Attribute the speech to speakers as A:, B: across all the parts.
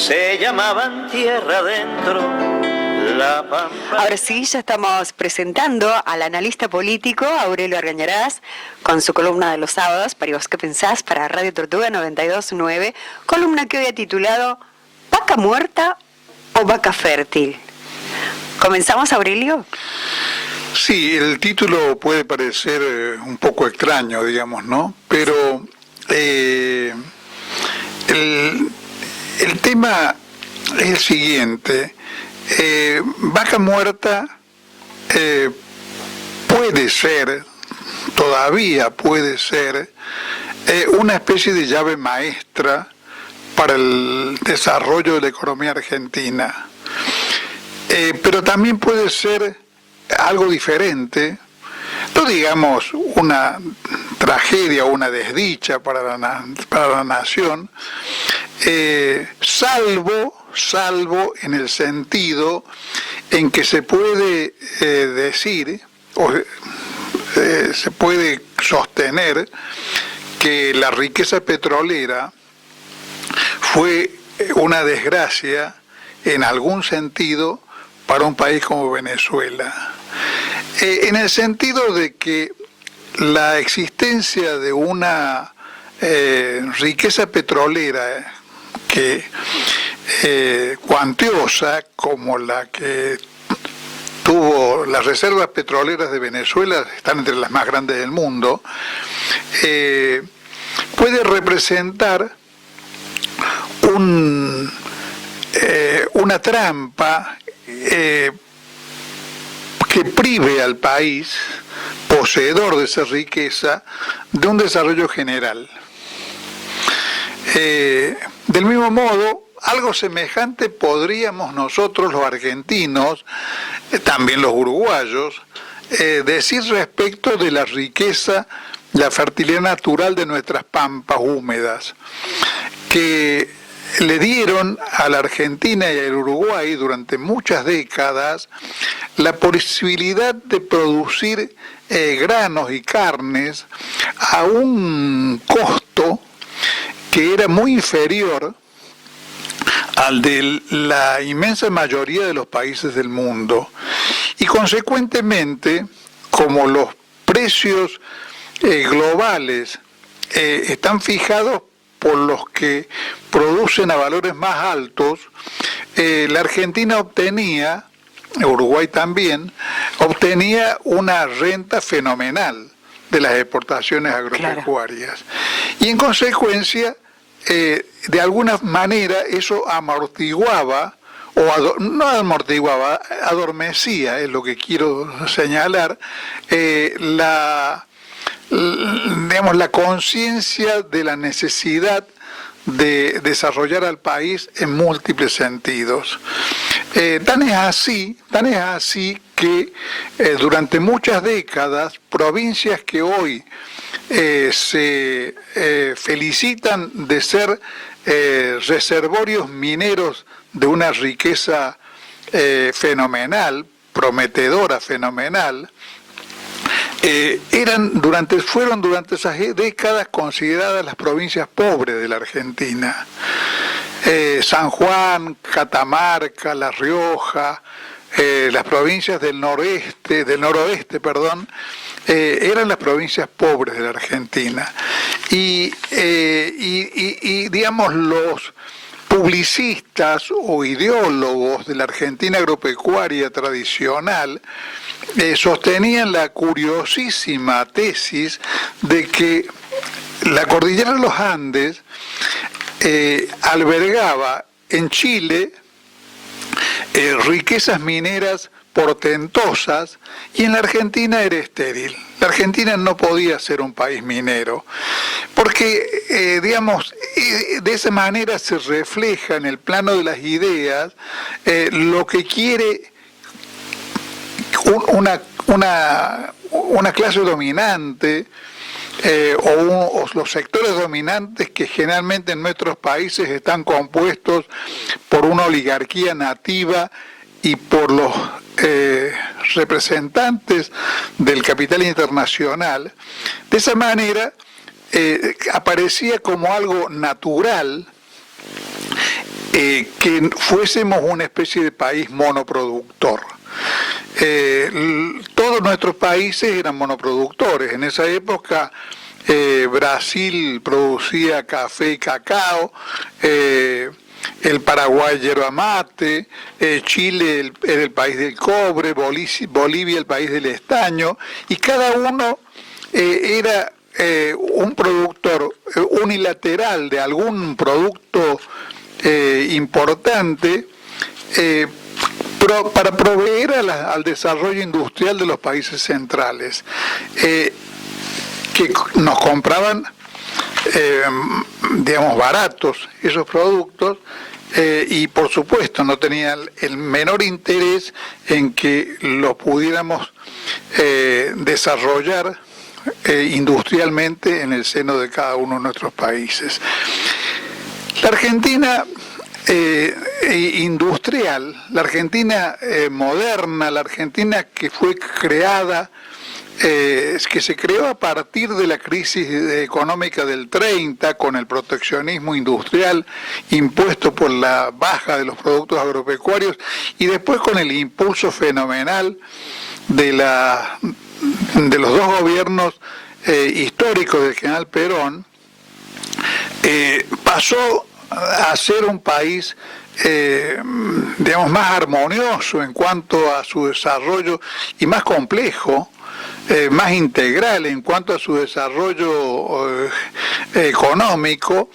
A: se llamaban tierra adentro, la pampa.
B: Ahora sí, ya estamos presentando al analista político Aurelio Argañarás con su columna de los sábados, para vos qué pensás, para Radio Tortuga 92.9, columna que hoy ha titulado ¿Vaca muerta o vaca fértil? ¿Comenzamos, Aurelio?
C: Sí, el título puede parecer un poco extraño, digamos, ¿no? Pero el tema es el siguiente. Vaca muerta puede ser, todavía puede ser, una especie de llave maestra para el desarrollo de la economía argentina. Pero también puede ser algo diferente, no digamos una tragedia o una desdicha para la nación, salvo en el sentido en que se puede decir o se puede sostener que la riqueza petrolera fue una desgracia en algún sentido para un país como Venezuela, en el sentido de que la existencia de una riqueza petrolera que cuantiosa como la que tuvo las reservas petroleras de Venezuela, están entre las más grandes del mundo, puede representar una trampa que prive al país poseedor de esa riqueza de un desarrollo general. Del mismo modo, algo semejante podríamos nosotros los argentinos, también los uruguayos, decir respecto de la riqueza, la fertilidad natural de nuestras pampas húmedas, que le dieron a la Argentina y al Uruguay durante muchas décadas la posibilidad de producir granos y carnes a un costo que era muy inferior al de la inmensa mayoría de los países del mundo. Y consecuentemente, como los precios globales están fijados por los que producen a valores más altos, la Argentina obtenía, Uruguay también, obtenía una renta fenomenal de las exportaciones agropecuarias. Claro. Y en consecuencia, de alguna manera eso amortiguaba, no amortiguaba, adormecía, es lo que quiero señalar, la conciencia de la necesidad de desarrollar al país en múltiples sentidos. Tan es así que durante muchas décadas, provincias que hoy se felicitan de ser reservorios mineros de una riqueza fenomenal, prometedora, fenomenal, fueron durante esas décadas consideradas las provincias pobres de la Argentina. San Juan, Catamarca, La Rioja, las provincias del noroeste, eran las provincias pobres de la Argentina. Y digamos, los publicistas o ideólogos de la Argentina agropecuaria tradicional sostenían la curiosísima tesis de que la cordillera de los Andes albergaba en Chile riquezas mineras portentosas y en la Argentina era estéril. La Argentina no podía ser un país minero, porque, de esa manera se refleja en el plano de las ideas lo que quiere una clase dominante o los sectores dominantes que generalmente en nuestros países están compuestos por una oligarquía nativa y por los representantes del capital internacional. De esa manera aparecía como algo natural que fuésemos una especie de país monoproductor. Todos nuestros países eran monoproductores. En esa época Brasil producía café y cacao, el Paraguay yerba mate, Chile era el país del cobre, Bolivia el país del estaño, y cada uno era un productor unilateral de algún producto importante para proveer al desarrollo industrial de los países centrales, que nos compraban digamos, baratos esos productos, y por supuesto no tenía el menor interés en que los pudiéramos desarrollar industrialmente en el seno de cada uno de nuestros países. La Argentina industrial, la Argentina moderna, la Argentina que fue creada, que se creó a partir de la crisis económica del 30, con el proteccionismo industrial impuesto por la baja de los productos agropecuarios, y después con el impulso fenomenal de los dos gobiernos históricos del general Perón, pasó a ser un país digamos, más armonioso en cuanto a su desarrollo y más complejo, más integral en cuanto a su desarrollo económico,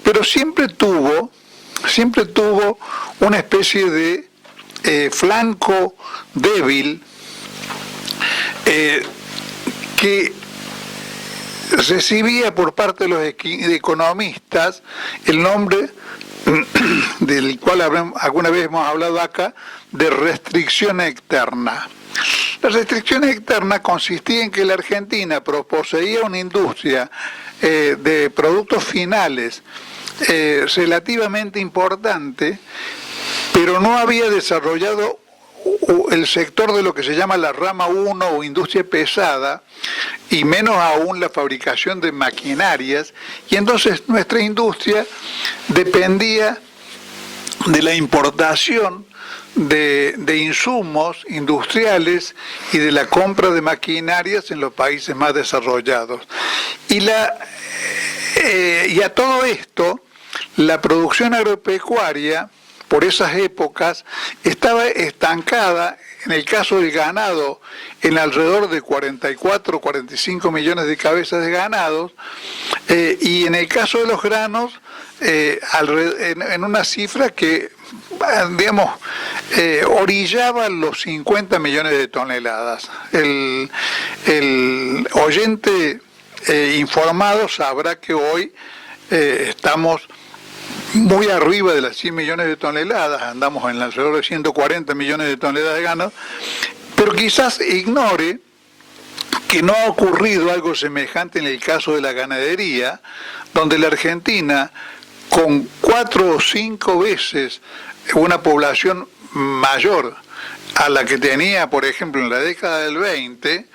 C: pero siempre tuvo una especie de flanco débil que recibía por parte de los economistas el nombre del cual alguna vez hemos hablado acá, de restricción externa. La restricción externa consistía en que la Argentina poseía una industria de productos finales relativamente importante, pero no había desarrollado el sector de lo que se llama la rama 1 o industria pesada, y menos aún la fabricación de maquinarias, y entonces nuestra industria dependía de la importación de insumos industriales y de la compra de maquinarias en los países más desarrollados. Y a todo esto, la producción agropecuaria, por esas épocas, estaba estancada, en el caso del ganado, en alrededor de 44 o 45 millones de cabezas de ganado, y en el caso de los granos, en una cifra que, digamos, orillaba los 50 millones de toneladas. El oyente informado sabrá que hoy estamos muy arriba de las 100 millones de toneladas, andamos en alrededor de 140 millones de toneladas de ganado, pero quizás ignore que no ha ocurrido algo semejante en el caso de la ganadería, donde la Argentina, con 4 o 5 veces una población mayor a la que tenía, por ejemplo, en la década del 20,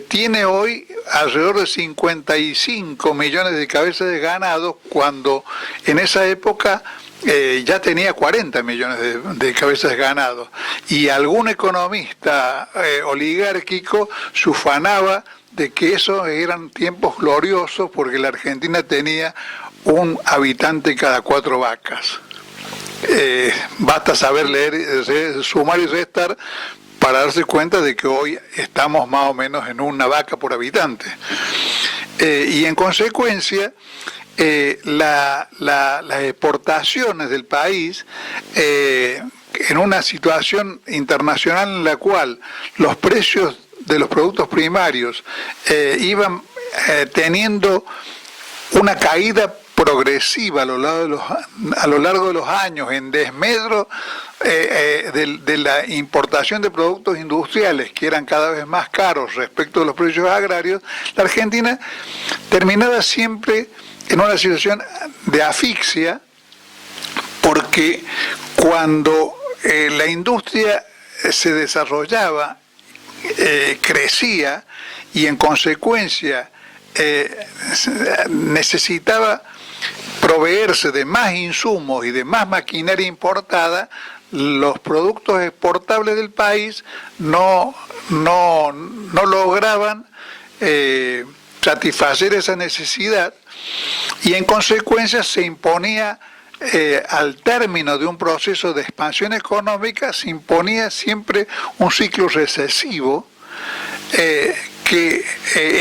C: tiene hoy alrededor de 55 millones de cabezas de ganado, cuando en esa época ya tenía 40 millones de cabezas de ganado. Y algún economista oligárquico se ufanaba de que esos eran tiempos gloriosos porque la Argentina tenía un habitante cada 4 vacas. Basta saber leer, sumar y restar para darse cuenta de que hoy estamos más o menos en una vaca por habitante. Y en consecuencia, las exportaciones del país, en una situación internacional en la cual los precios de los productos primarios iban teniendo una caída progresiva a lo largo de los años, en desmedro de la importación de productos industriales, que eran cada vez más caros respecto de los precios agrarios, la Argentina terminaba siempre en una situación de asfixia, porque cuando la industria se desarrollaba, crecía, y en consecuencia necesitaba proveerse de más insumos y de más maquinaria importada, los productos exportables del país no lograban satisfacer esa necesidad, y en consecuencia se imponía, al término de un proceso de expansión económica, se imponía siempre un ciclo recesivo que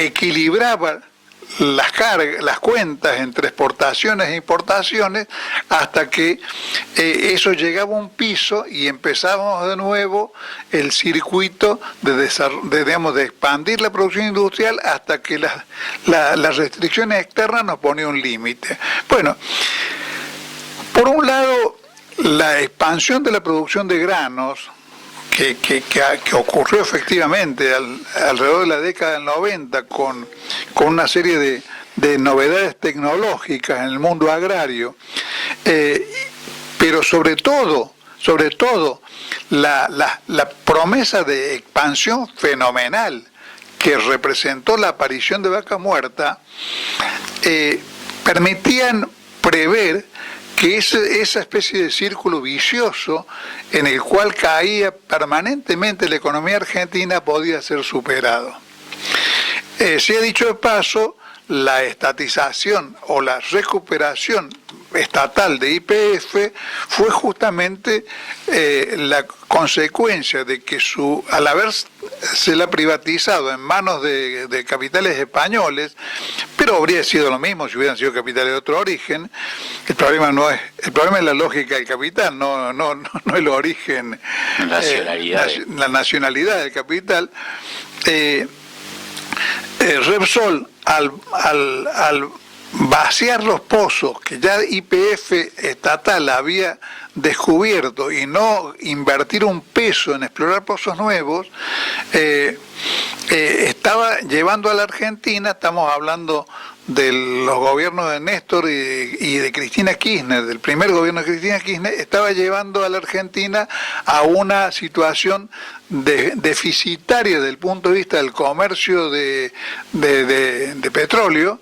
C: equilibraba las cuentas entre exportaciones e importaciones, hasta que eso llegaba a un piso y empezábamos de nuevo el circuito de expandir la producción industrial, hasta que las restricciones externas nos ponían un límite. Bueno, por un lado, la expansión de la producción de granos, que ocurrió efectivamente alrededor de la década del 90 con una serie de novedades tecnológicas en el mundo agrario, pero sobre todo la promesa de expansión fenomenal que representó la aparición de Vaca Muerta, permitían prever que esa especie de círculo vicioso en el cual caía permanentemente la economía argentina podía ser superado. Se ha dicho de paso, la estatización o la recuperación estatal de YPF fue justamente la consecuencia de que al haberse la privatizado en manos de capitales españoles, pero habría sido lo mismo si hubieran sido capitales de otro origen. El problema es la lógica del capital, no el origen, la nacionalidad del capital. Repsol, al vaciar los pozos que ya YPF estatal había descubierto y no invertir un peso en explorar pozos nuevos, estaba llevando a la Argentina, estamos hablando de los gobiernos de Néstor y de Cristina Kirchner, del primer gobierno de Cristina Kirchner, estaba llevando a la Argentina a una situación deficitaria desde el punto de vista del comercio de petróleo,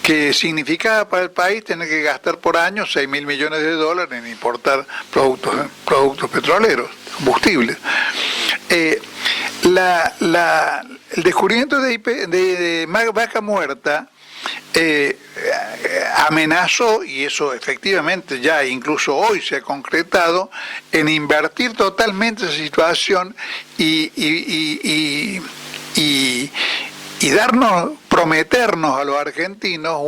C: que significaba para el país tener que gastar por año 6.000 millones de dólares en importar productos petroleros, combustibles. El descubrimiento de Vaca Muerta amenazó, y eso efectivamente ya incluso hoy se ha concretado, en invertir totalmente esa situación y prometernos a los argentinos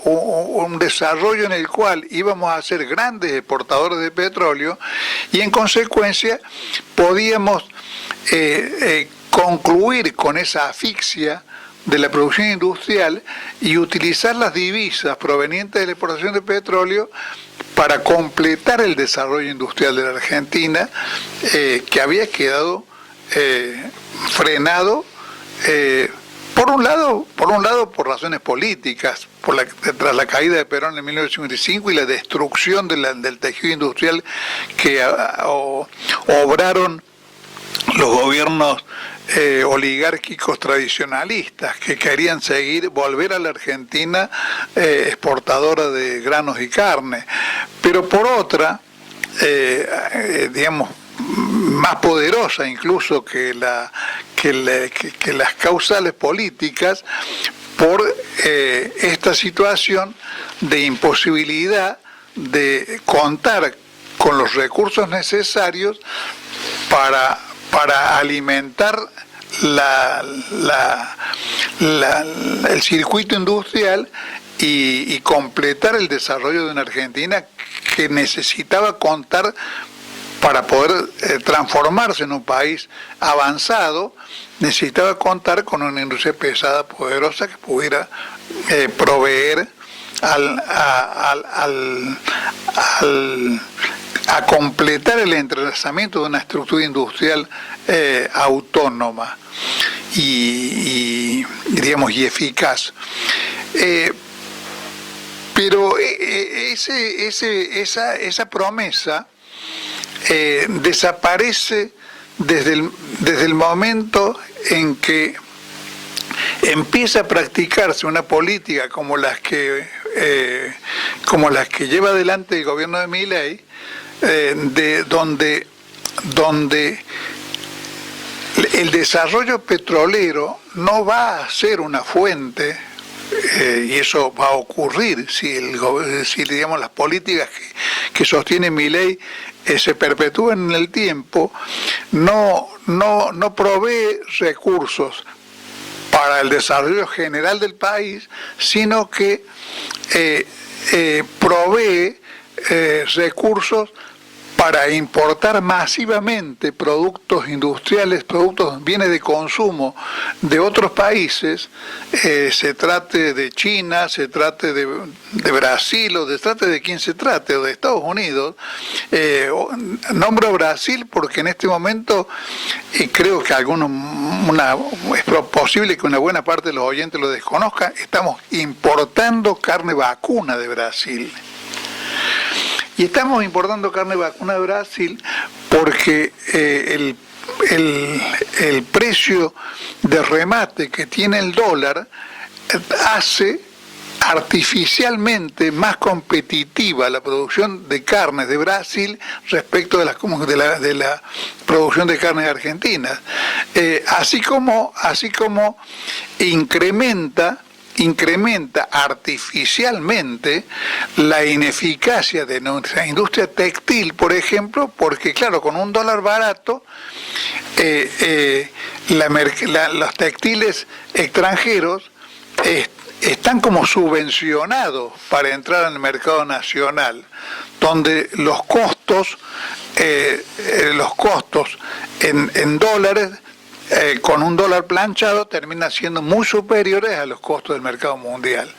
C: un desarrollo en el cual íbamos a ser grandes exportadores de petróleo, y en consecuencia podíamos concluir con esa asfixia de la producción industrial y utilizar las divisas provenientes de la exportación de petróleo para completar el desarrollo industrial de la Argentina, que había quedado frenado, por un lado por razones políticas, tras la caída de Perón en 1955 y la destrucción del tejido industrial que obraron los gobiernos oligárquicos tradicionalistas, que querían volver a la Argentina exportadora de granos y carne. Pero por otra, digamos, más poderosa incluso que las causales políticas, por esta situación de imposibilidad de contar con los recursos necesarios para alimentar el circuito industrial y completar el desarrollo de una Argentina que necesitaba contar, para poder transformarse en un país avanzado, necesitaba contar con una industria pesada poderosa que pudiera proveer a completar el entrelazamiento de una estructura industrial autónoma y eficaz. Pero esa promesa desaparece desde el momento en que empieza a practicarse una política como las que como las que lleva adelante el gobierno de Milei, donde el desarrollo petrolero no va a ser una fuente, y eso va a ocurrir si digamos, las políticas que sostiene Milei se perpetúan en el tiempo, no provee recursos para el desarrollo general del país, sino que provee recursos para importar masivamente productos industriales, bienes de consumo de otros países, se trate de China, se trate de Brasil, o se trate de quien se trate, o de Estados Unidos. Nombro Brasil porque en este momento, y creo que es posible que una buena parte de los oyentes lo desconozcan, estamos importando carne vacuna de Brasil. Y estamos importando carne vacuna de Brasil porque el precio de remate que tiene el dólar hace artificialmente más competitiva la producción de carne de Brasil respecto de la producción de carne de Argentina. Así como incrementa artificialmente la ineficacia de nuestra industria textil, por ejemplo, porque claro, con un dólar barato, los textiles extranjeros están como subvencionados para entrar en el mercado nacional, donde los costos en dólares, con un dólar planchado, terminan siendo muy superiores a los costos del mercado mundial.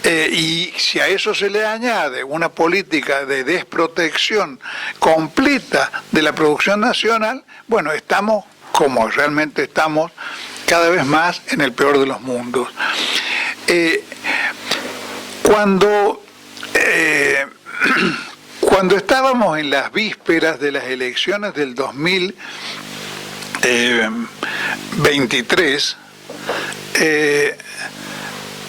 C: Y si a eso se le añade una política de desprotección completa de la producción nacional, bueno, estamos, como realmente estamos, cada vez más en el peor de los mundos. Cuando estábamos en las vísperas de las elecciones del 2023,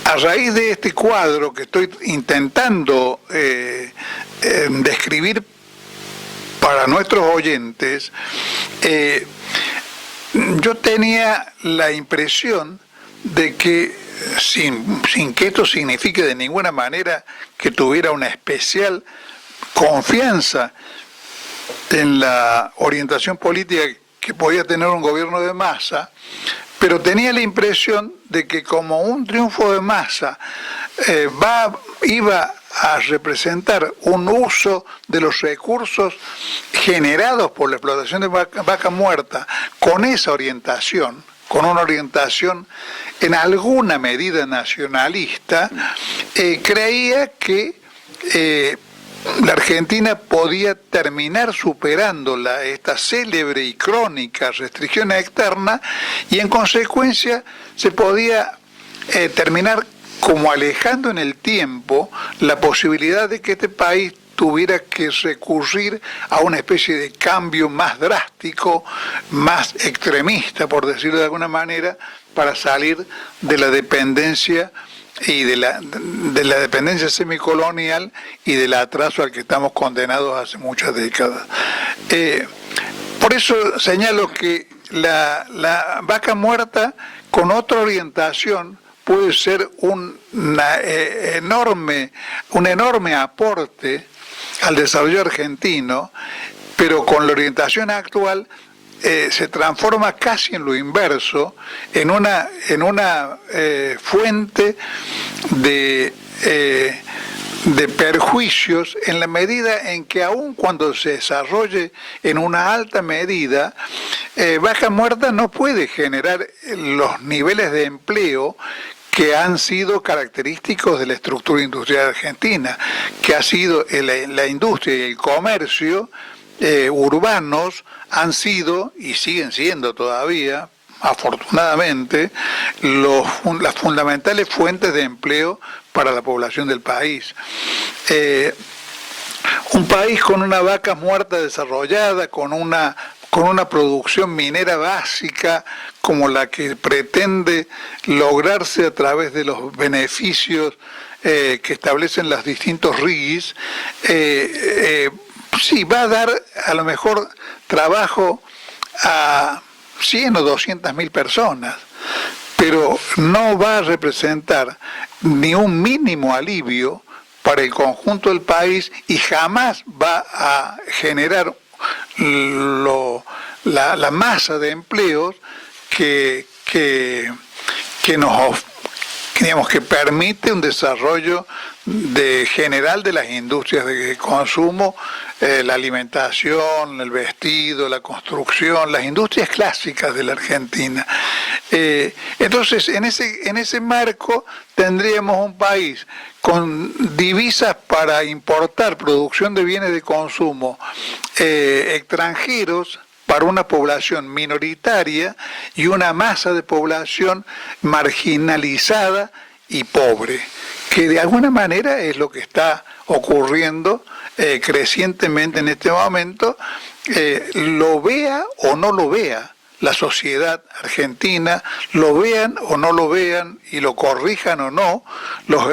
C: a raíz de este cuadro que estoy intentando describir para nuestros oyentes, yo tenía la impresión de que, sin que esto signifique de ninguna manera que tuviera una especial confianza en la orientación política que podía tener un gobierno de Massa, pero tenía la impresión de que como un triunfo de Massa iba a representar un uso de los recursos generados por la explotación de vaca muerta con esa orientación, con una orientación en alguna medida nacionalista, creía que la Argentina podía terminar superando esta célebre y crónica restricción externa, y en consecuencia se podía terminar como alejando en el tiempo la posibilidad de que este país tuviera que recurrir a una especie de cambio más drástico, más extremista, por decirlo de alguna manera, para salir de la dependencia y de la dependencia semicolonial y del atraso al que estamos condenados hace muchas décadas. Por eso señalo que la vaca muerta con otra orientación puede ser un enorme aporte al desarrollo argentino, pero con la orientación actual se transforma casi en lo inverso, en una fuente de perjuicios, en la medida en que aun cuando se desarrolle en una alta medida, vaca muerta no puede generar los niveles de empleo que han sido característicos de la estructura industrial argentina, que ha sido la industria y el comercio urbanos han sido y siguen siendo todavía, afortunadamente, las fundamentales fuentes de empleo para la población del país. Un país con una vaca muerta desarrollada, con una producción minera básica como la que pretende lograrse a través de los beneficios que establecen los distintos RIGIs, sí va a dar a lo mejor trabajo a 100 o 200.000 personas, pero no va a representar ni un mínimo alivio para el conjunto del país y jamás va a generar la masa de empleos que nos, digamos, que permite un desarrollo general de las industrias de consumo, la alimentación, el vestido, la construcción, las industrias clásicas de la Argentina. Entonces, en ese marco tendríamos un país con divisas para importar producción de bienes de consumo extranjeros para una población minoritaria y una masa de población marginalizada y pobre, que de alguna manera es lo que está ocurriendo crecientemente en este momento, lo vea o no lo vea la sociedad argentina, lo vean o no lo vean y lo corrijan o no los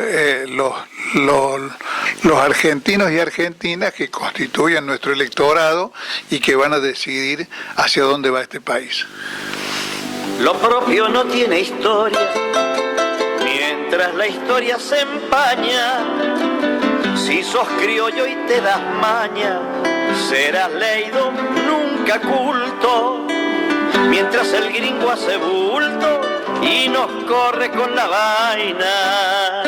C: argentinos y argentinas que constituyen nuestro electorado y que van a decidir hacia dónde va este país.
A: Lo propio no tiene historia, mientras la historia se empaña. Si sos criollo y te das maña, serás leído, nunca culto. Mientras el gringo hace bulto y nos corre con la vaina.